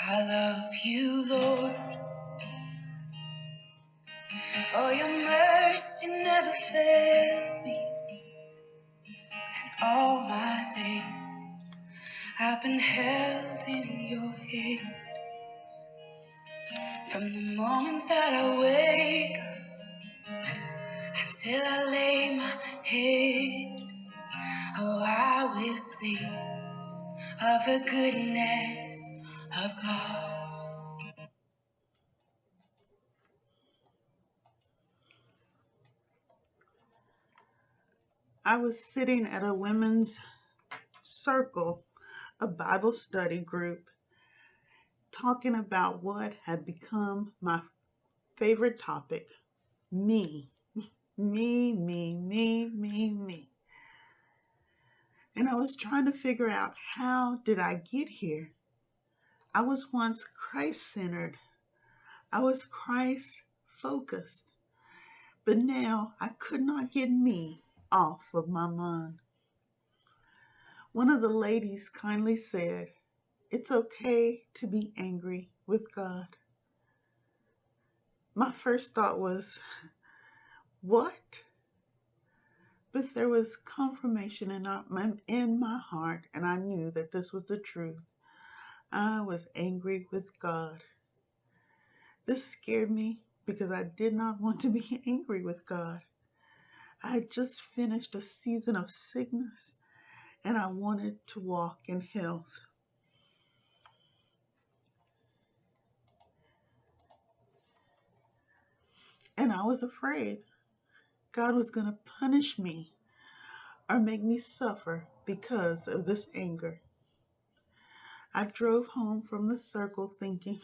I love you, Lord. Oh, your mercy never fails me. All my days I've been held in your hand. From the moment that I wake up until I lay my head, oh, I will sing of the goodness of God. I was sitting at a women's circle, a Bible study group, talking about what had become my favorite topic, me. Me. And I was trying to figure out, how did I get here? I was once Christ-centered. I was Christ-focused. But now I could not get me off of my mind. One of the ladies kindly said, "It's okay to be angry with God." My first thought was, what? But there was confirmation in my heart, and I knew that this was the truth. I was angry with God. This scared me because I did not want to be angry with God. I had just finished a season of sickness, and I wanted to walk in health. And I was afraid God was going to punish me or make me suffer because of this anger. I drove home from the circle thinking,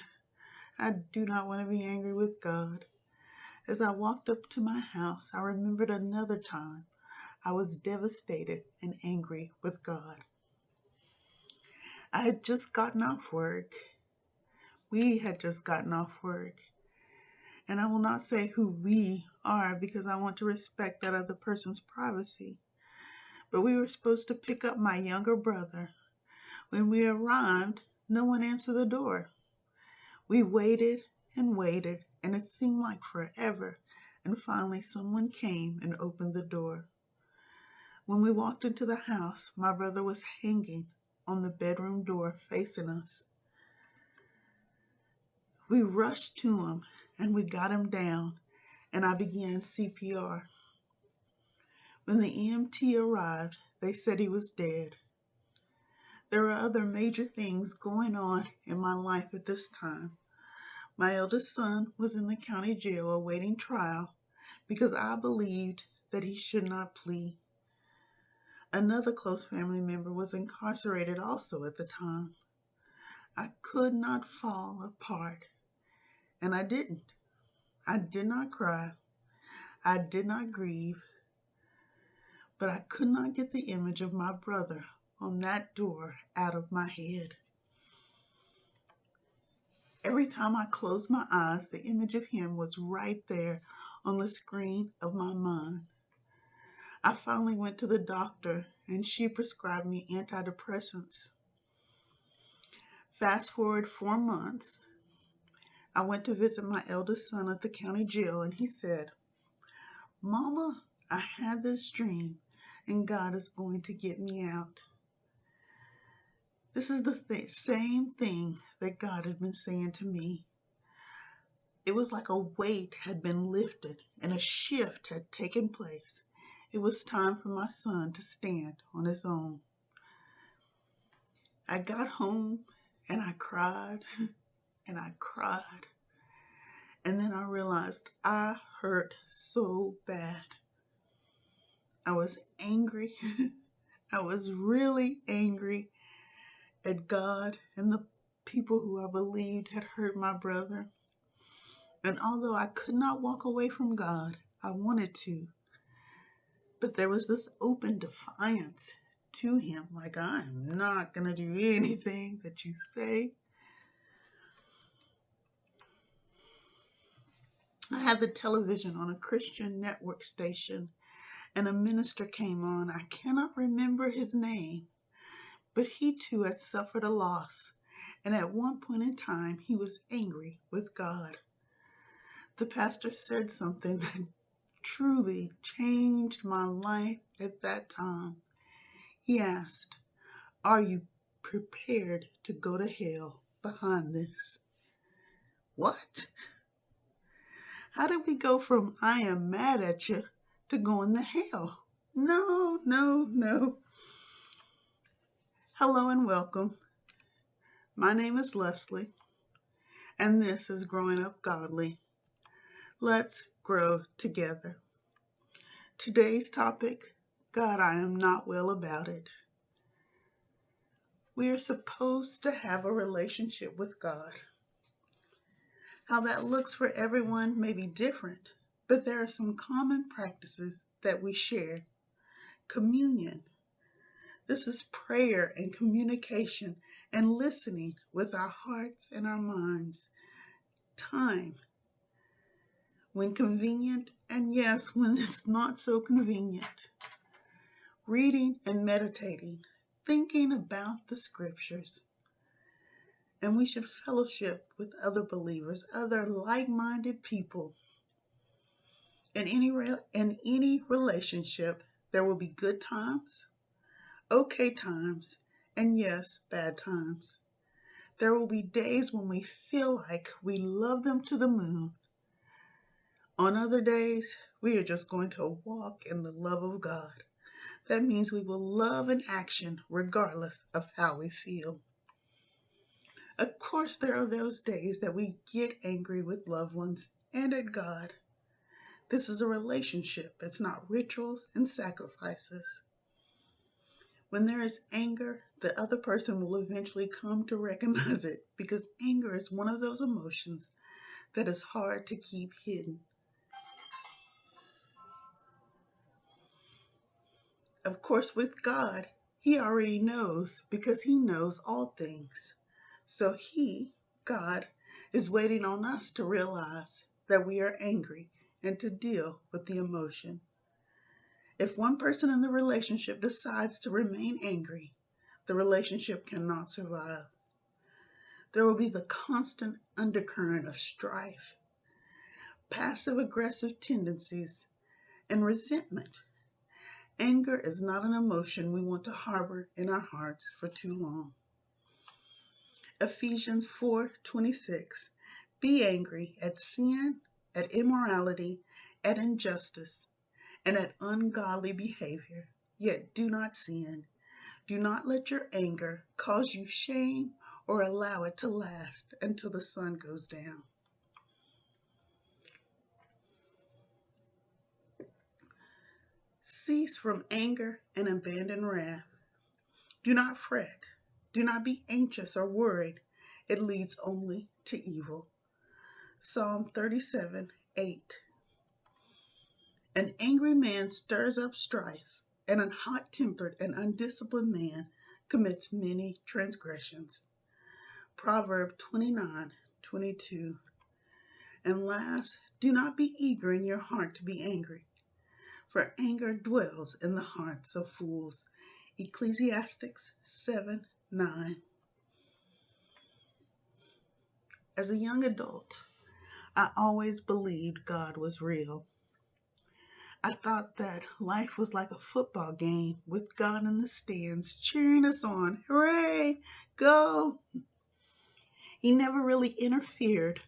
I do not want to be angry with God. As I walked up to my house, I remembered another time I was devastated and angry with God. I had just gotten off work. We had just gotten off work. And I will not say who we are because I want to respect that other person's privacy. But we were supposed to pick up my younger brother. When we arrived, no one answered the door. We waited, and it seemed like forever. And finally, someone came and opened the door. When we walked into the house, my brother was hanging on the bedroom door facing us. We rushed to him, and we got him down, and I began CPR. When the EMT arrived, they said he was dead. There were other major things going on in my life at this time. My eldest son was in the county jail awaiting trial because I believed that he should not plead. Another close family member was incarcerated also at the time. I could not fall apart, and I didn't. I did not cry. I did not grieve, but I could not get the image of my brother on that door out of my head. Every time I closed my eyes, the image of him was right there on the screen of my mind. I finally went to the doctor, and she prescribed me antidepressants. Fast forward 4 months, I went to visit my eldest son at the county jail, and he said, "Mama, I had this dream, and God is going to get me out." This is the same thing that God had been saying to me. It was like a weight had been lifted and a shift had taken place. It was time for my son to stand on his own. I got home and I cried and I cried. And then I realized I hurt so bad. I was angry. I was really angry at God and the people who I believed had hurt my brother. And although I could not walk away from God, I wanted to. But there was this open defiance to him, like, I'm not going to do anything that you say. I had the television on a Christian network station, and a minister came on. I cannot remember his name, but he too had suffered a loss, And at one point in time, he was angry with God. The pastor said something that truly changed my life at that time. He asked, "Are you prepared to go to hell behind this?" What? How did we go from "I am mad at you" to going to hell? No, no, no. Hello and welcome. My name is Leslie, and this is Growing Up Godly. Let's grow together. Today's topic, God, I am not well about it. We are supposed to have a relationship with God. How that looks for everyone may be different, but there are some common practices that we share. Communion. This is prayer and communication and listening with our hearts and our minds. Time. When convenient, and yes, when it's not so convenient. Reading and meditating, thinking about the scriptures. And we should fellowship with other believers, other like-minded people. In any relationship, there will be good times, okay times, and yes, bad times. There will be days when we feel like we love them to the moon. On other days, we are just going to walk in the love of God. That means we will love in action regardless of how we feel. Of course, there are those days that we get angry with loved ones and at God. This is a relationship. It's not rituals and sacrifices. When there is anger, the other person will eventually come to recognize it because anger is one of those emotions that is hard to keep hidden. Of course, with God, He already knows because He knows all things. So He, God, is waiting on us to realize that we are angry and to deal with the emotion. If one person in the relationship decides to remain angry, the relationship cannot survive. There will be the constant undercurrent of strife, passive-aggressive tendencies, and resentment. Anger is not an emotion we want to harbor in our hearts for too long. Ephesians 4:26. Be angry at sin, at immorality, at injustice, and at ungodly behavior, yet do not sin. Do not let your anger cause you shame or allow it to last until the sun goes down. Cease from anger and abandon wrath. Do not fret. Do not be anxious or worried. It leads only to evil. Psalm 37:8. An angry man stirs up strife, and a hot-tempered and undisciplined man commits many transgressions. Proverb 29:22. And last, do not be eager in your heart to be angry, for anger dwells in the hearts of fools. Ecclesiastes 7:9. As a young adult, I always believed God was real. I thought that life was like a football game with God in the stands cheering us on. Hooray! Go! He never really interfered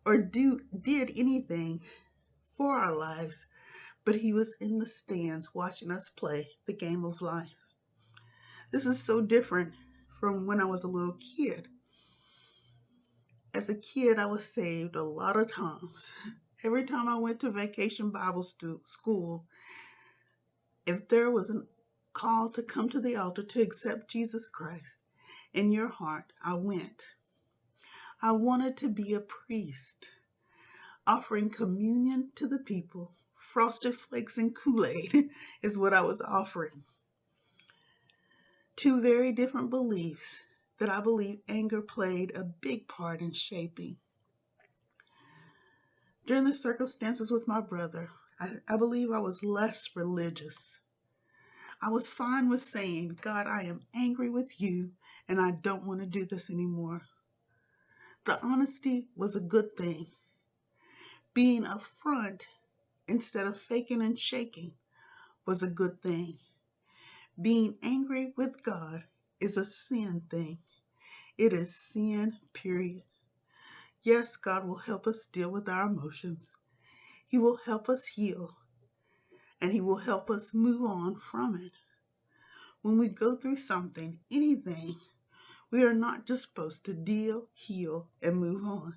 or did anything for our lives, but He was in the stands watching us play the game of life. This is so different from when I was a little kid. As a kid, I was saved a lot of times. Every time I went to vacation Bible school, if there was a call to come to the altar to accept Jesus Christ in your heart, I went. I wanted to be a priest, offering communion to the people. Frosted Flakes and Kool-Aid is what I was offering. Two very different beliefs that I believe anger played a big part in shaping. During the circumstances with my brother, I believe I was less religious. I was fine with saying, God, I am angry with you and I don't want to do this anymore. The honesty was a good thing. Being upfront instead of faking and shaking was a good thing. Being angry with God is a sin thing. It is sin, period. Yes, God will help us deal with our emotions. He will help us heal, and He will help us move on from it. When we go through something, anything, we are not just supposed to deal, heal, and move on.